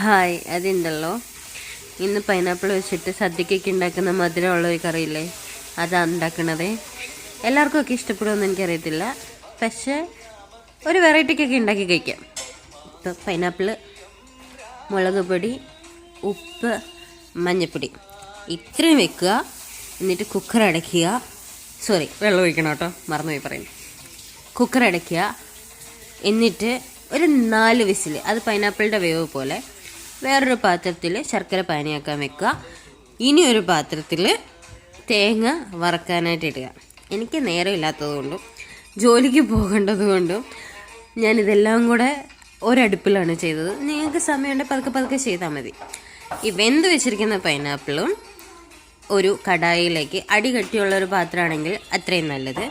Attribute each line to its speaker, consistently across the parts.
Speaker 1: Hi, അതുണ്ടല്ലോ ഇന്ന് pineapple വെച്ചിട്ട് സദ്യക്കൊക്കെ ഉണ്ടാക്കുന്ന മധുരമുള്ള ഒരു കറിയില്ലേ, അതാണ് ഉണ്ടാക്കണത്. എല്ലാവർക്കും ഒക്കെ ഇഷ്ടപ്പെടുമെന്ന് എനിക്കറിയത്തില്ല, പക്ഷേ ഒരു വെറൈറ്റിക്കൊക്കെ ഉണ്ടാക്കി കഴിക്കാം. ഇപ്പോൾ പൈനാപ്പിൾ, മുളക് പൊടി, ഉപ്പ്, മഞ്ഞൾപ്പൊടി ഇത്രയും വെക്കുക. എന്നിട്ട് കുക്കർ അടയ്ക്കുക. വെള്ളം ഒഴിക്കണം കേട്ടോ, മറന്നുപോയി പറയുന്നു. കുക്കർ അടയ്ക്കുക. എന്നിട്ട് ഒരു 4 വിസിൽ, അത് പൈനാപ്പിളിൻ്റെ വേവ് പോലെ. വേറൊരു പാത്രത്തിൽ ശർക്കര പാനിയാക്കാൻ വെക്കുക. ഇനി ഒരു പാത്രത്തിൽ തേങ്ങ വറക്കാനായിട്ട് ഇടുക. എനിക്ക് നേരമില്ലാത്തതുകൊണ്ടും ജോലിക്ക് പോകേണ്ടതുകൊണ്ടും ഞാനിതെല്ലാം കൂടെ ഒരടുപ്പിലാണ് ചെയ്തത്. നിങ്ങൾക്ക് സമയമുണ്ടെങ്കിൽ പതുക്കെ ചെയ്താൽ മതി. ഈ വെന്ത് വെച്ചിരിക്കുന്ന പൈനാപ്പിളും ഒരു കടായിലേക്ക്, അടി കട്ടിയുള്ളൊരു പാത്രമാണെങ്കിൽ അത്രയും നല്ലത്,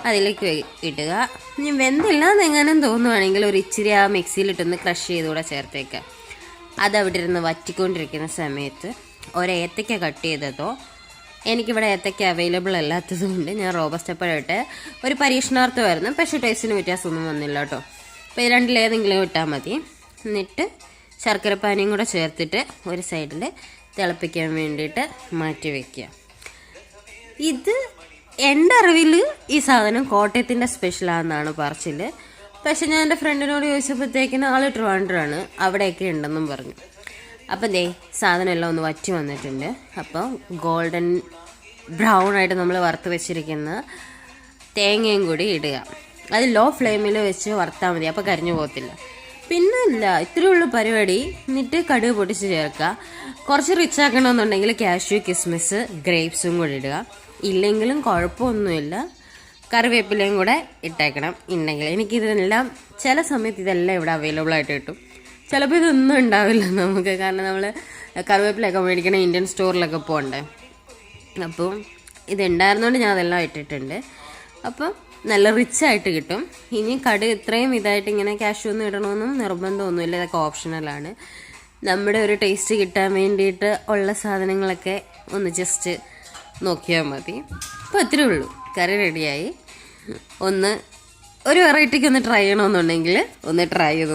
Speaker 1: അതിലേക്ക് ഇടുക. ഇനി വെന്തില്ലാന്ന് എങ്ങാനും തോന്നുവാണെങ്കിൽ ഒരു ഇച്ചിരി ആ മിക്സിയിലിട്ടൊന്ന് ക്രഷ് ചെയ്തുകൂടെ ചേർത്തേക്കുക. അതവിടെ ഇരുന്ന് വറ്റിക്കൊണ്ടിരിക്കുന്ന സമയത്ത് ഒരേത്തയ്ക്ക കട്ട് ചെയ്തതോ, എനിക്കിവിടെ ഏത്തയ്ക്ക അവൈലബിൾ അല്ലാത്തത് കൊണ്ട് ഞാൻ റോബസ്റ്റ പഴമിട്ട് ഒരു പരീക്ഷണാർത്ഥമായിരുന്നു, പക്ഷേ ടേസ്റ്റിന് വ്യത്യാസമൊന്നും വന്നില്ല കേട്ടോ. അപ്പോൾ ഇത് രണ്ടിലേതെങ്കിലും ഇട്ടാൽ മതി. എന്നിട്ട് ശർക്കരപ്പാനിയും കൂടെ ചേർത്തിട്ട് ഒരു സൈഡിൽ തിളപ്പിക്കാൻ വേണ്ടിയിട്ട് മാറ്റി വയ്ക്കുക. ഇത് എൻ്റെ അറിവിൽ ഈ സാധനം കോട്ടയത്തിൻ്റെ സ്പെഷ്യലാണെന്നാണ് പറച്ചിൽ. പക്ഷെ ഞാൻ എൻ്റെ ഫ്രണ്ടിനോട് ചോദിച്ചപ്പോഴത്തേക്കിന് ആൾ ട്രിവാൻഡ്രമാണ്, അവിടെയൊക്കെ ഉണ്ടെന്നും പറഞ്ഞു. അപ്പം സാധനം എല്ലാം ഒന്ന് വറ്റി വന്നിട്ടുണ്ട്. അപ്പോൾ ഗോൾഡൻ ബ്രൗൺ ആയിട്ട് നമ്മൾ വറുത്ത് വെച്ചിരിക്കുന്ന തേങ്ങയും കൂടി ഇടുക. അത് ലോ ഫ്ലെയിമിൽ വെച്ച് വറുത്താൽ മതി, അപ്പോൾ കരിഞ്ഞു പോകത്തില്ല. പിന്നെ ഇല്ല, ഇത്രയേ ഉള്ളൂ പരിപാടി. എന്നിട്ട് കടുക് പൊടിച്ച് ചേർക്കുക. കുറച്ച് റിച്ച് ആക്കണമെന്നുണ്ടെങ്കിൽ കാഷ്യൂ, കിസ്മിസ്, ഗ്രേപ്സും കൂടി ഇടുക. ഇല്ലെങ്കിലും കുഴപ്പമൊന്നുമില്ല, കറിവേപ്പിലയും കൂടെ ഇട്ടേക്കണം ഉണ്ടെങ്കിൽ. എനിക്കിതെല്ലാം ചില സമയത്ത് ഇതെല്ലാം ഇവിടെ അവൈലബിൾ ആയിട്ട് കിട്ടും, ചിലപ്പോൾ ഇതൊന്നും ഉണ്ടാവില്ല നമുക്ക്. കാരണം നമ്മൾ കറിവേപ്പിലൊക്കെ മേടിക്കണ ഇന്ത്യൻ സ്റ്റോറിലൊക്കെ പോകണ്ടേ. അപ്പോൾ ഇതുണ്ടായിരുന്നതുകൊണ്ട് ഞാൻ അതെല്ലാം ഇട്ടിട്ടുണ്ട്. അപ്പം നല്ല റിച്ചായിട്ട് കിട്ടും. ഇനി കടുക് ഇത്രയും ഇതായിട്ട് ഇങ്ങനെ കാഷ്യൂ ഒന്നും ഇടണമെന്നും നിർബന്ധമൊന്നുമില്ല, ഇതൊക്കെ ഓപ്ഷണലാണ്. നമ്മുടെ ഒരു ടേസ്റ്റ് കിട്ടാൻ വേണ്ടിയിട്ട് ഉള്ള സാധനങ്ങളൊക്കെ ഒന്ന് ജസ്റ്റ് നോക്കിയാൽ മതി. അപ്പോൾ അത്രേ ഉള്ളൂ, കറി റെഡിയായി. ഒരു വെറൈറ്റിക്ക് ഒന്ന് ട്രൈ ചെയ്യണമെന്നുണ്ടെങ്കിൽ ഒന്ന് ട്രൈ ചെയ്തു.